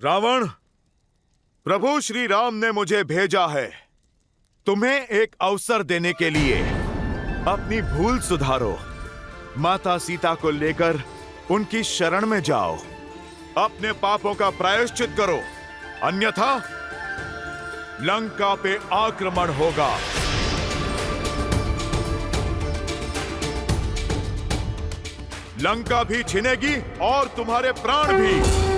रावण, प्रभु श्री राम ने मुझे भेजा है तुम्हें एक अवसर देने के लिए। अपनी भूल सुधारो, माता सीता को लेकर उनकी शरण में जाओ, अपने पापों का प्रायश्चित करो, अन्यथा लंका पे आक्रमण होगा। लंका भी छिनेगी और तुम्हारे प्राण भी।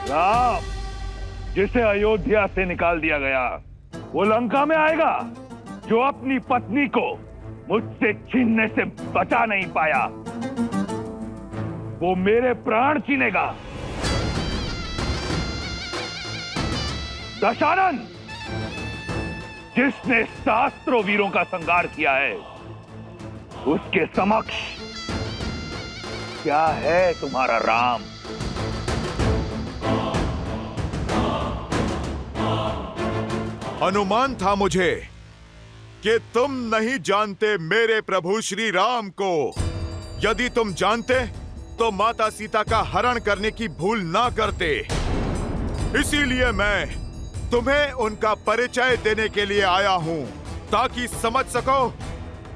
राम, जिसे अयोध्या से निकाल दिया गया, वो लंका में आएगा जो अपनी पत्नी को मुझसे छीनने से बचा नहीं पाया। वो मेरे प्राण छीनेगा। दशानन, जिसने सहस्त्रों वीरों का संहार किया है, उसके समक्ष क्या है तुम्हारा राम? अनुमान था मुझे कि तुम नहीं जानते मेरे प्रभु श्री राम को। यदि तुम जानते तो माता सीता का हरण करने की भूल ना करते। इसीलिए मैं तुम्हें उनका परिचय देने के लिए आया हूं, ताकि समझ सको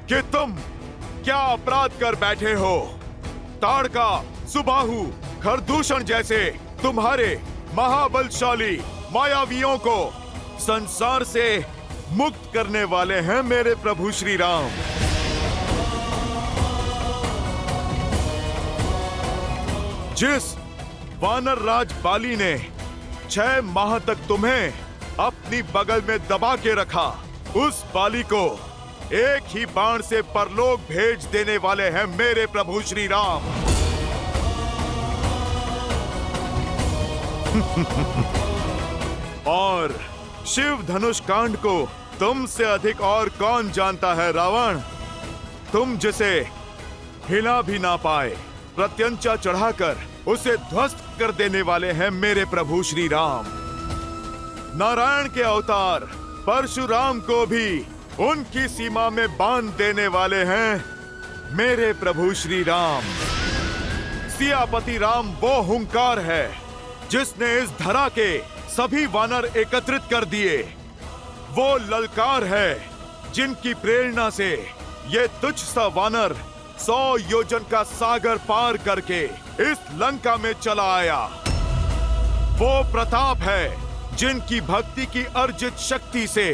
कि तुम क्या अपराध कर बैठे हो। ताड़का, सुबाहु, खरदूषण जैसे तुम्हारे महाबलशाली मायावियों को संसार से मुक्त करने वाले हैं मेरे प्रभु श्री राम। जिस वानर राज बाली ने 6 माह तक तुम्हें अपनी बगल में दबा के रखा, उस बाली को एक ही बाण से परलोक भेज देने वाले हैं मेरे प्रभु श्री राम। और शिव धनुष कांड को तुमसे अधिक और कौन जानता है रावण? तुम जिसे हिला भी ना पाए, प्रत्यंचा चढ़ाकर उसे ध्वस्त कर देने वाले हैं मेरे प्रभु श्री राम। नारायण के अवतार परशुराम को भी उनकी सीमा में बांध देने वाले हैं मेरे प्रभु श्री राम। सियापति राम वो हुंकार है जिसने इस धरा के सभी वानर एकत्रित कर दिए। वो ललकार है जिनकी प्रेरणा से ये तुच्छ सा वानर 100 योजन का सागर पार करके इस लंका में चला आया। वो प्रताप है जिनकी भक्ति की अर्जित शक्ति से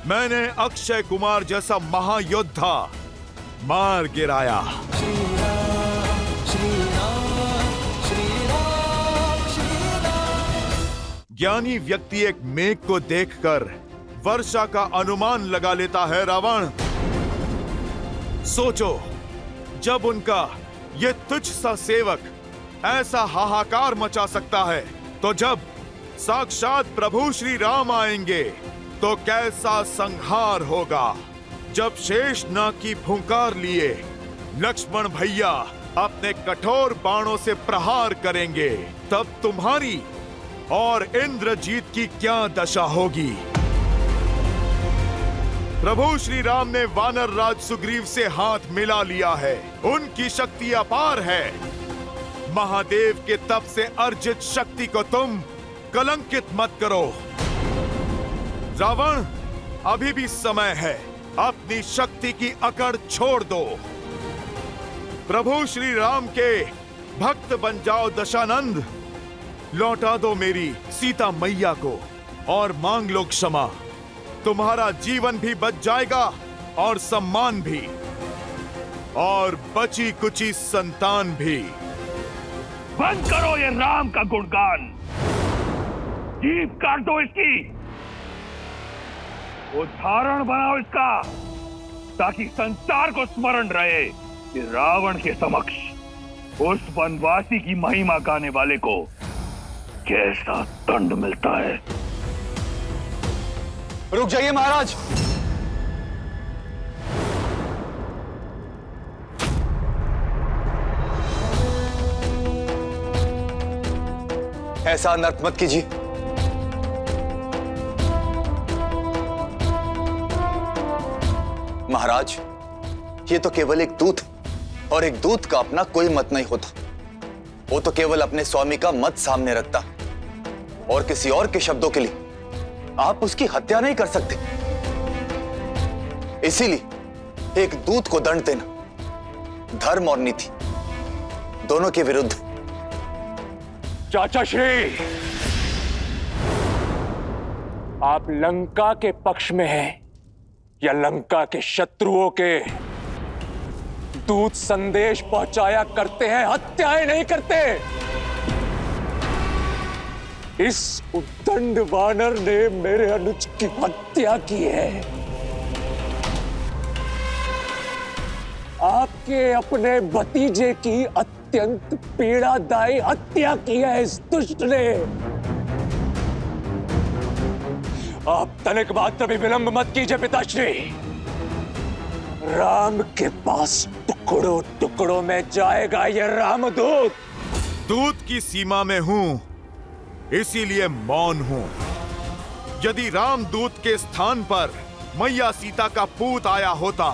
मैंने अक्षय कुमार जैसा महायोद्धा मार गिराया। ज्ञानी व्यक्ति एक मेघ को देखकर वर्षा का अनुमान लगा लेता है रावण। सोचो, जब उनका ये तुच्छ सा सेवक ऐसा हाहाकार मचा सकता है, तो जब साक्षात प्रभु श्री राम आएंगे तो कैसा संहार होगा। जब शेषनाग की फुंकार लिए लक्ष्मण भैया अपने कठोर बाणों से प्रहार करेंगे, तब तुम्हारी और इंद्रजीत की क्या दशा होगी। प्रभु श्री राम ने वानर राज सुग्रीव से हाथ मिला लिया है। उनकी शक्ति अपार है। महादेव के तप से अर्जित शक्ति को तुम कलंकित मत करो। रावण, अभी भी समय है, अपनी शक्ति की अकड़ छोड़ दो। प्रभु श्री राम के भक्त बन जाओ दशानंद। लौटा दो मेरी सीता मैया को और मांग लो क्षमा। तुम्हारा जीवन भी बच जाएगा और सम्मान भी, और बची कुची संतान भी। बंद करो ये राम का गुणगान, जीभ काट दो इसकी, उदाहरण बनाओ इसका, ताकि संसार को स्मरण रहे कि रावण के समक्ष उस वनवासी की महिमा गाने वाले को कैसा दंड मिलता है। रुक जाइए महाराज। ऐसा अनर्थ मत कीजिए। महाराज, ये तो केवल एक दूत, और एक दूत का अपना कोई मत नहीं होता। वो तो केवल अपने स्वामी का मत सामने रखता और किसी और के शब्दों के लिए आप उसकी हत्या नहीं कर सकते। इसीलिए एक दूत को दंड देना धर्म और नीति दोनों के विरुद्ध। चाचा श्री, आप लंका के पक्ष में हैं या लंका के शत्रुओं के? दूत संदेश पहुंचाया करते हैं, हत्याएं नहीं करते। इस उद्दंड वानर ने मेरे अनुज की हत्या की है। आपके अपने भतीजे की अत्यंत पीड़ादायी हत्या की है इस दुष्ट ने। आप तनिक मात्र भी विलंब मत कीजिए पिताश्री। राम के पास टुकड़ों टुकड़ों में जाएगा ये रामदूत। दूत की सीमा में हूं, इसीलिए मौन हूं। यदि रामदूत के स्थान पर मैया सीता का पूत आया होता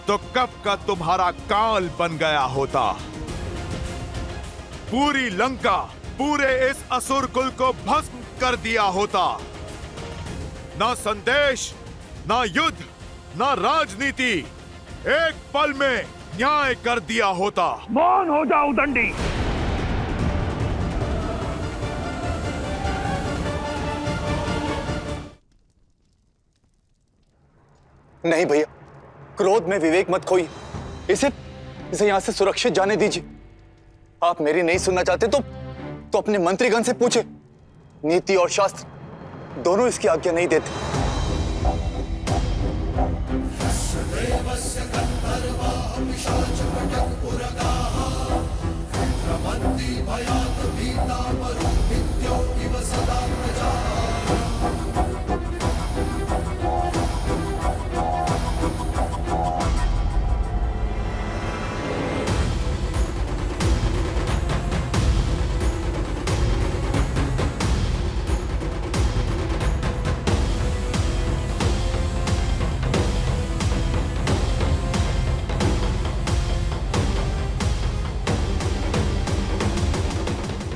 तो कब का तुम्हारा काल बन गया होता। पूरी लंका, पूरे इस असुर कुल को भस्म कर दिया होता। ना संदेश, ना युद्ध, ना राजनीति, एक पल में न्याय कर दिया होता। मौन हो जाओ दंडी। नहीं भैया, क्रोध में विवेक मत खोइए। इसे यहां से सुरक्षित जाने दीजिए। आप मेरी नहीं सुनना चाहते तो अपने मंत्रीगण से पूछे। नीति और शास्त्र दोनों इसकी आज्ञा नहीं देते।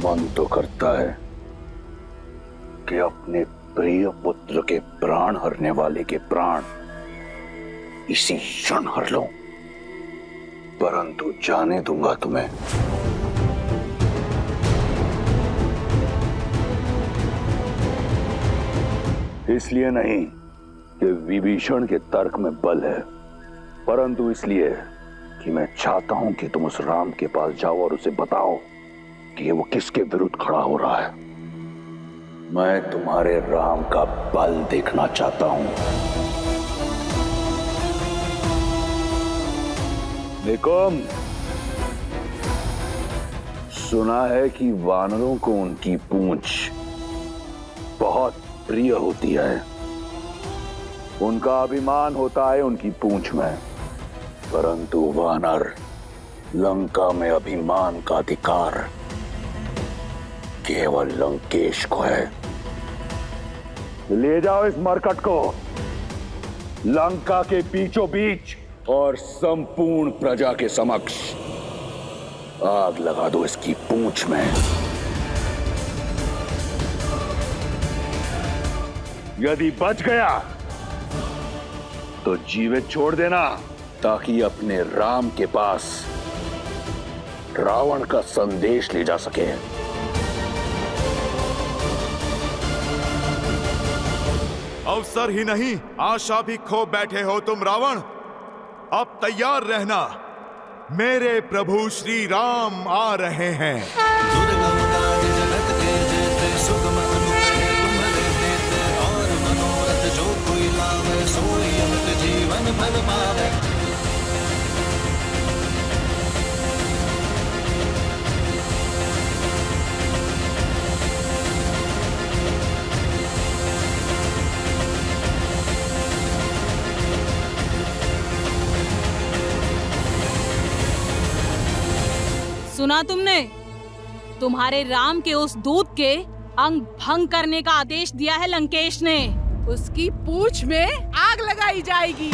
मन तो करता है कि अपने प्रिय पुत्र के प्राण हरने वाले के प्राण इसी क्षण हर लूं, परंतु जाने दूंगा तुम्हें। इसलिए नहीं कि विभीषण के तर्क में बल है, परंतु इसलिए कि मैं चाहता हूं कि तुम उस राम के पास जाओ और उसे बताओ कि वो किसके विरुद्ध खड़ा हो रहा है। मैं तुम्हारे राम का बल देखना चाहता हूं। निकुम, सुना है कि वानरों को उनकी पूंछ बहुत प्रिय होती है। उनका अभिमान होता है उनकी पूंछ में, परंतु वानर लंका में अभिमान का अधिकार केवल लंकेश को है। ले जाओ इस मरकट को लंका के बीचों बीच और संपूर्ण प्रजा के समक्ष आग लगा दो इसकी पूंछ में। यदि बच गया तो जीवित छोड़ देना, ताकि अपने राम के पास रावण का संदेश ले जा सके। अवसर ही नहीं, आशा भी खो बैठे हो तुम रावण। अब तैयार रहना, मेरे प्रभु श्री राम आ रहे हैं। सुना तुमने? तुम्हारे राम के उस दूत के अंग भंग करने का आदेश दिया है लंकेश ने। उसकी पूंछ में आग लगाई जाएगी।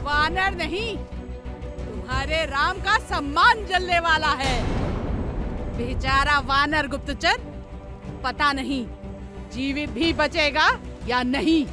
वानर नहीं, तुम्हारे राम का सम्मान जलने वाला है। बेचारा वानर गुप्तचर, पता नहीं जीवित भी बचेगा या नहीं।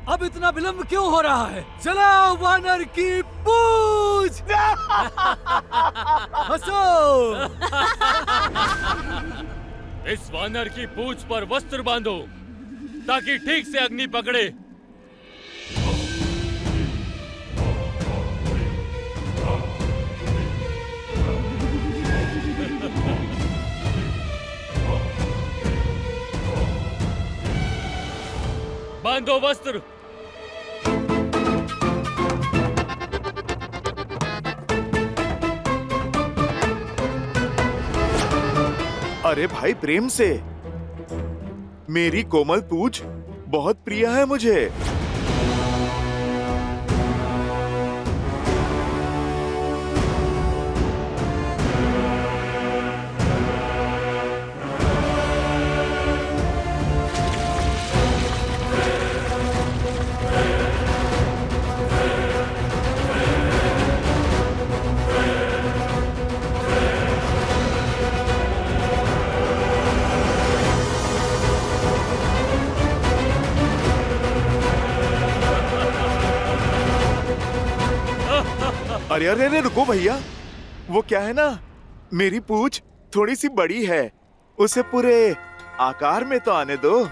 अब इतना विलंब क्यों हो रहा है? जलाओ वानर की पूंछ! हंसो! इस वानर की पूंछ पर वस्त्र बांधो ताकि ठीक से अग्नि पकड़े। बांधो वस्त्र। अरे भाई प्रेम से, मेरी कोमल पूंछ बहुत प्रिय है मुझे। अरे अरे अरे रुको भैया, वो क्या है ना, मेरी पूंछ थोड़ी सी बड़ी है, उसे पूरे आकार में तो आने दो।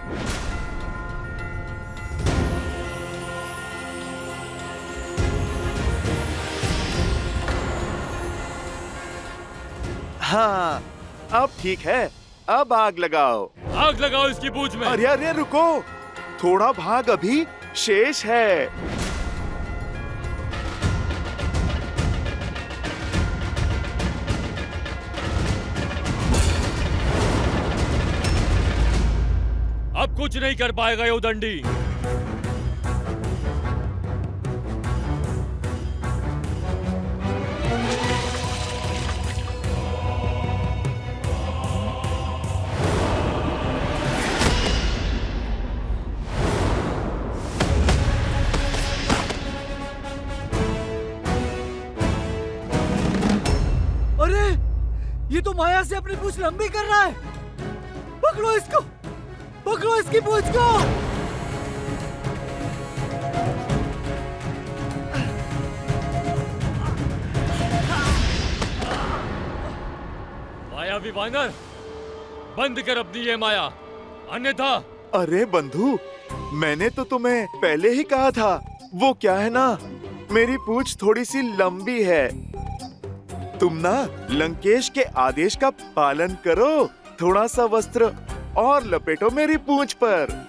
हाँ, अब ठीक है, अब आग लगाओ। आग लगाओ इसकी पूंछ में। अरे अरे रुको, थोड़ा भाग अभी शेष है। अब कुछ नहीं कर पाएगा ये उदंडी। अरे ये तो माया से अपनी पूंछ लंबी कर रहा है। पकड़ो इसको, पकड़ो इसकी पूंछ को। मायावी वानर, बंद कर अपनी ये माया, अन्यथा। अरे बंधु, मैंने तो तुम्हें पहले ही कहा था, वो क्या है ना, मेरी पूंछ थोड़ी सी लंबी है। तुम ना लंकेश के आदेश का पालन करो, थोड़ा सा वस्त्र और लपेटो मेरी पूंछ पर।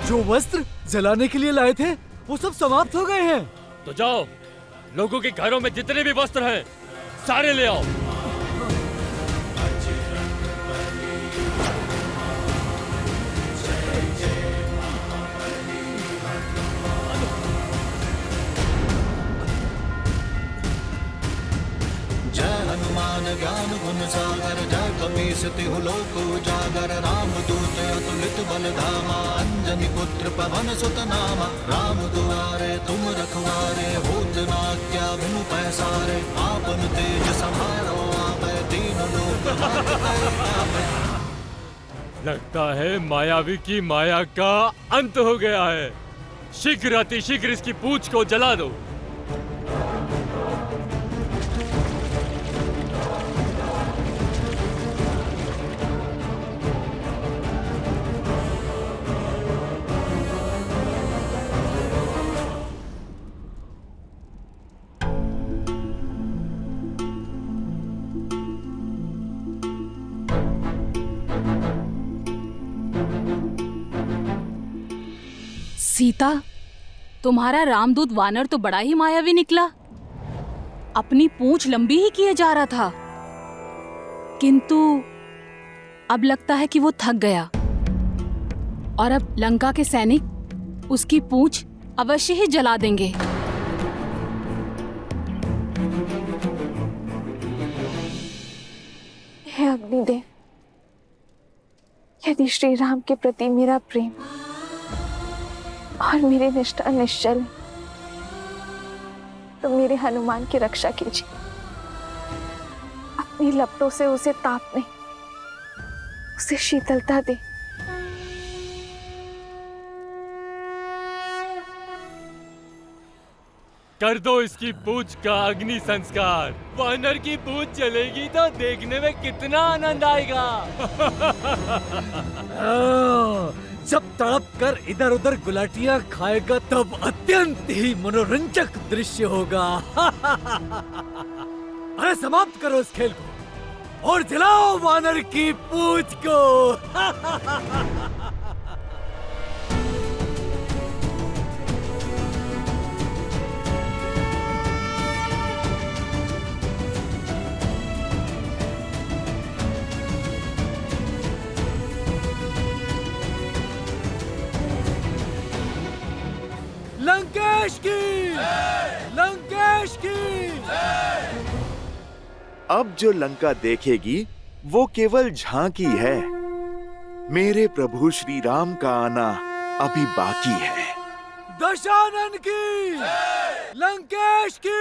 जो वस्त्र जलाने के लिए लाए थे वो सब समाप्त हो गए हैं। तो जाओ, लोगों के घरों में जितने भी वस्त्र हैं सारे ले आओ। जय हनुमान ज्ञान गुण सागर, जय कपीस तिहु लोक उजागर, राम दूत अतुलित अतुलित बल धामा, अंजनी पुत्र पवन सुत नामा। राम दुआरे तुम रखवारे, होत न आज्ञा बिनु पैसारे। आपन तेज समारो आपै, तीन लोक आपै। लगता है मायावी की माया का अंत हो गया है। शीघ्र अतिशीघ्र इसकी पूंछ को जला दो। सीता, तुम्हारा रामदूत वानर तो बड़ा ही मायावी निकला। अपनी पूंछ लंबी ही किए जा रहा था, किंतु अब लगता है कि वो थक गया और अब लंका के सैनिक उसकी पूंछ अवश्य ही जला देंगे। हे अग्निदेव, यदि श्री राम के प्रति मेरा प्रेम और मेरी निष्ठा निश्चल है, तो मेरे हनुमान की रक्षा कीजिए। अपनी लपटों से उसे ताप नहीं, उसे शीतलता दे। कर दो इसकी पूंछ का अग्नि संस्कार। वानर की पूंछ जलेगी तो देखने में कितना आनंद आएगा। जब तड़प कर इधर उधर गुलाटियां खाएगा तब अत्यंत ही मनोरंजक दृश्य होगा। अरे समाप्त करो इस खेल को और जलाओ वानर की पूंछ को। लंकेश की, लंकेश की। अब जो लंका देखेगी वो केवल झांकी है। मेरे प्रभु श्री राम का आना अभी बाकी है। दशानन की, लंकेश की।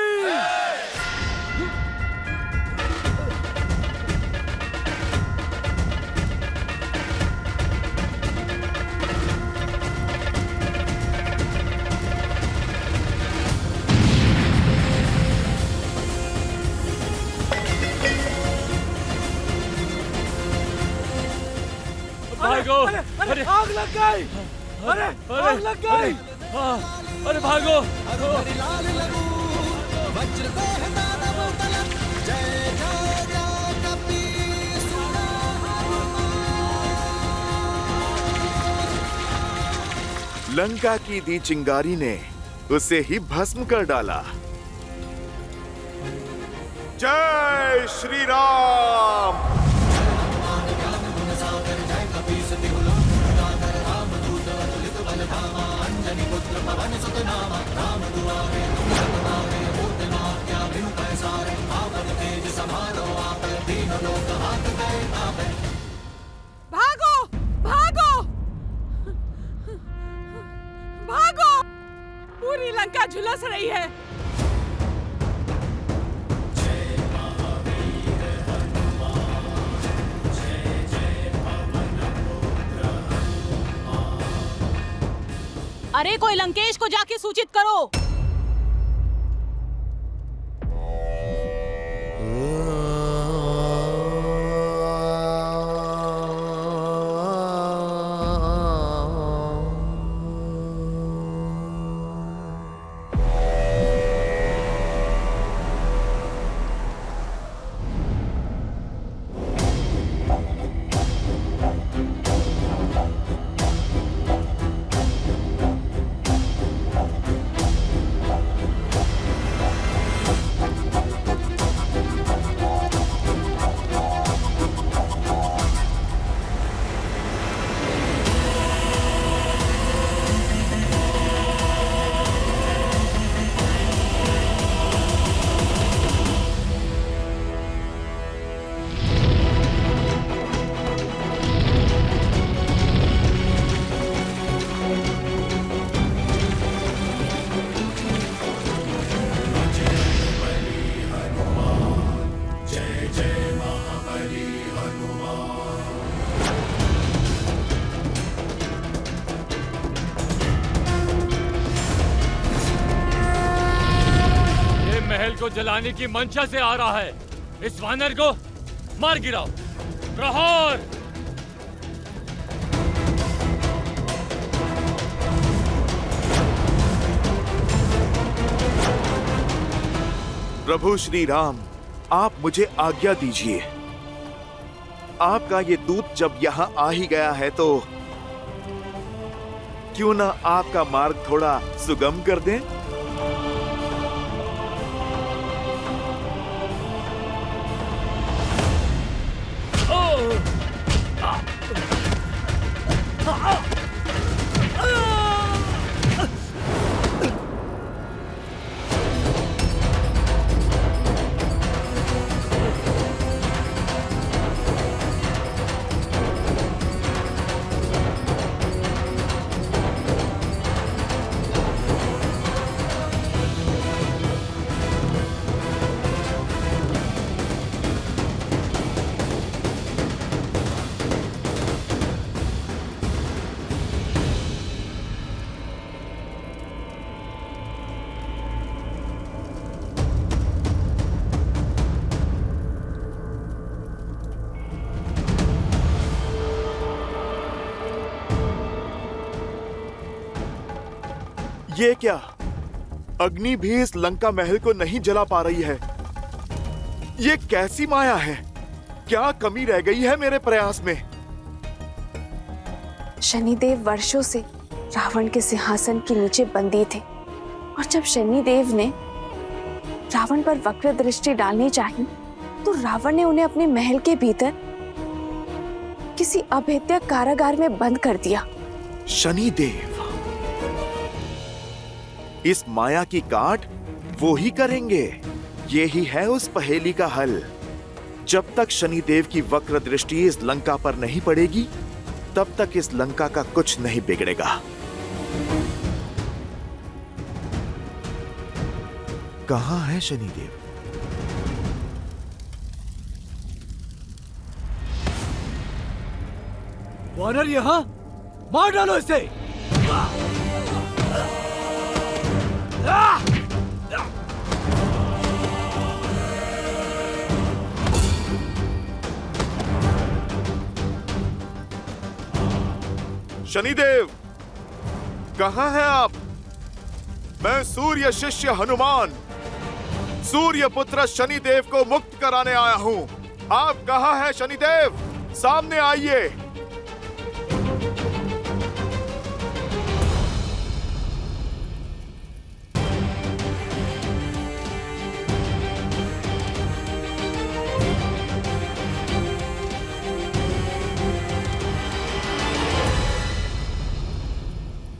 भागो। अरे आग लग गई। अरे आग लग गई। अरे भागो। लंका की दी चिंगारी ने उसे ही भस्म कर डाला। जय श्री राम। भागो, भागो, भागो! पूरी लंका झुलस रही है। अरे कोई लंकेश को जाके सूचित करो। महल को जलाने की मंशा से आ रहा है। इस वानर को मार गिराओ। प्रहार! प्रभु श्री राम, आप मुझे आज्ञा दीजिए। आपका ये दूत जब यहाँ आ ही गया है तो क्यों ना आपका मार्ग थोड़ा सुगम कर दें? ये क्या? अग्नि भी इस लंका महल को नहीं जला पा रही है। ये कैसी माया है? क्या कमी रह गई है मेरे प्रयास में? शनिदेव वर्षों से रावण के सिंहासन के नीचे बंदी थे और जब शनिदेव ने रावण पर वक्र दृष्टि डालनी चाहिए तो रावण ने उन्हें अपने महल के भीतर किसी अभेद्य कारागार में बंद कर दिया। शनिदेव इस माया की काट वो ही करेंगे। ये ही है उस पहेली का हल। जब तक शनिदेव की वक्र दृष्टि इस लंका पर नहीं पड़ेगी तब तक इस लंका का कुछ नहीं बिगड़ेगा। कहां है शनिदेव? वानर यहाँ, मार डालो इसे। शनिदेव कहां हैं आप? मैं सूर्य शिष्य हनुमान सूर्य पुत्र शनिदेव को मुक्त कराने आया हूं। आप कहां हैं शनिदेव? सामने आइए।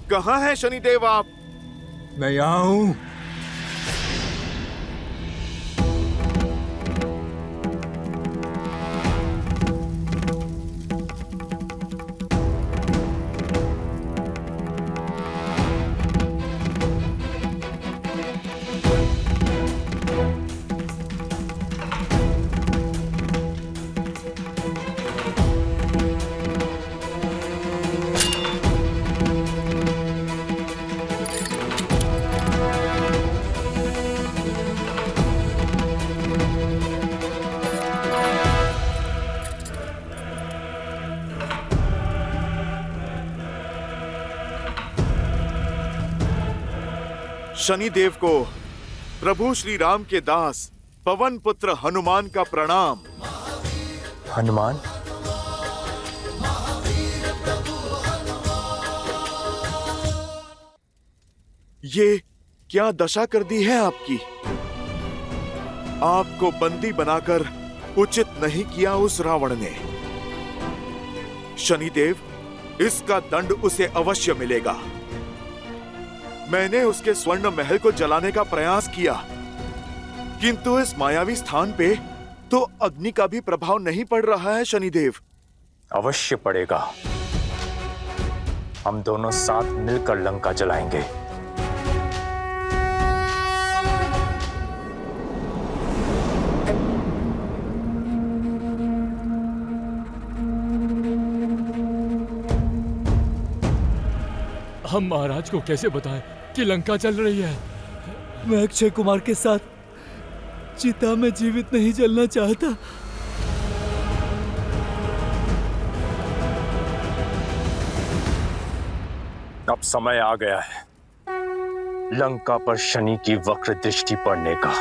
कहां हैं शनिदेव आप? मैं यहाँ हूं। शनिदेव को प्रभु श्री राम के दास पवन पुत्र हनुमान का प्रणाम। हनुमान, ये क्या दशा कर दी है आपकी? आपको बंदी बनाकर उचित नहीं किया उस रावण ने। शनिदेव, इसका दंड उसे अवश्य मिलेगा। मैंने उसके स्वर्ण महल को जलाने का प्रयास किया, किंतु इस मायावी स्थान पे तो अग्नि का भी प्रभाव नहीं पड़ रहा है शनिदेव। अवश्य पड़ेगा। हम दोनों साथ मिलकर लंका जलाएंगे। हम महाराज को कैसे बताएं कि लंका चल रही है? मैं अक्षय कुमार के साथ चिता में जीवित नहीं जलना चाहता। अब समय आ गया है लंका पर शनि की वक्र दृष्टि पड़ने का।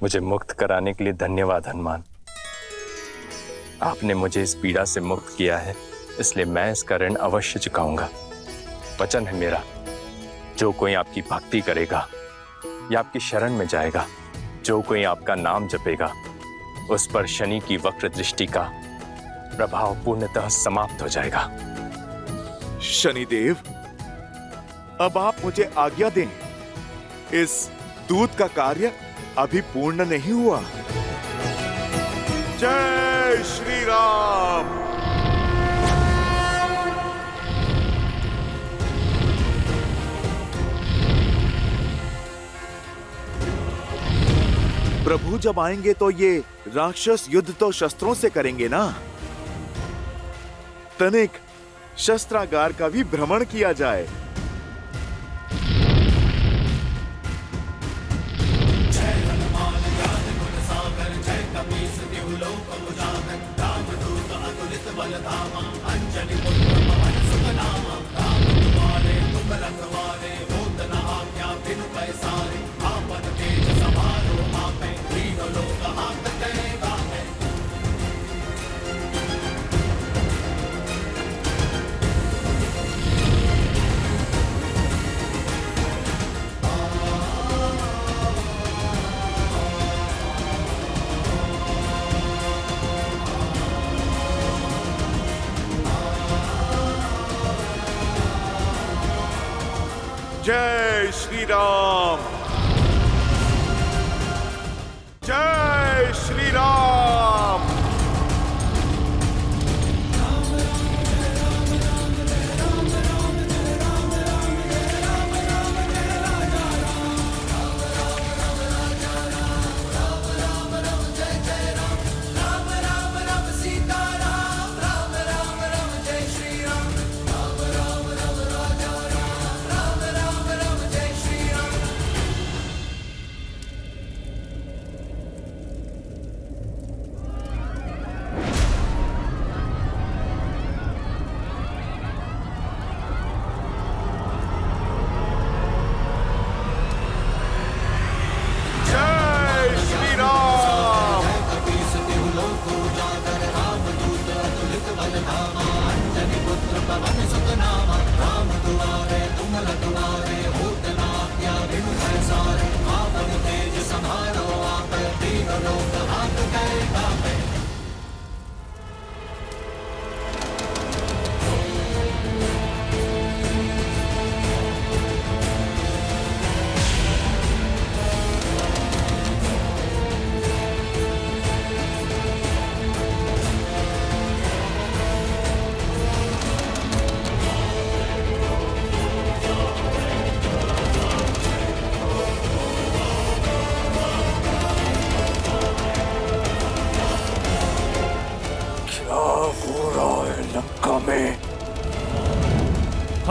मुझे मुक्त कराने के लिए धन्यवाद हनुमान। आपने मुझे इस पीड़ा से मुक्त किया है, इसलिए मैं इसका ऋण अवश्य चुकाऊंगा। वचन है मेरा, जो कोई आपकी भक्ति करेगा या आपकी शरण में जाएगा, जो कोई आपका नाम जपेगा, उस पर शनि की वक्र दृष्टि का प्रभाव पूर्णतः समाप्त हो जाएगा। शनिदेव, अब आप मुझे आज्ञा दें। इस दूत का कार्य अभी पूर्ण नहीं हुआ। जय श्री राम। प्रभु जब आएंगे तो ये राक्षस युद्ध तो शस्त्रों से करेंगे ना। तनिक शस्त्रागार का भी भ्रमण किया जाए। जय श्री राम। जय श्री राम।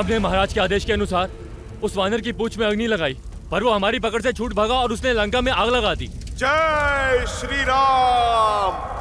हमने महाराज के आदेश के अनुसार उस वानर की पूंछ में अग्नि लगाई, पर वो हमारी पकड़ से छूट भागा और उसने लंका में आग लगा दी। जय श्री राम।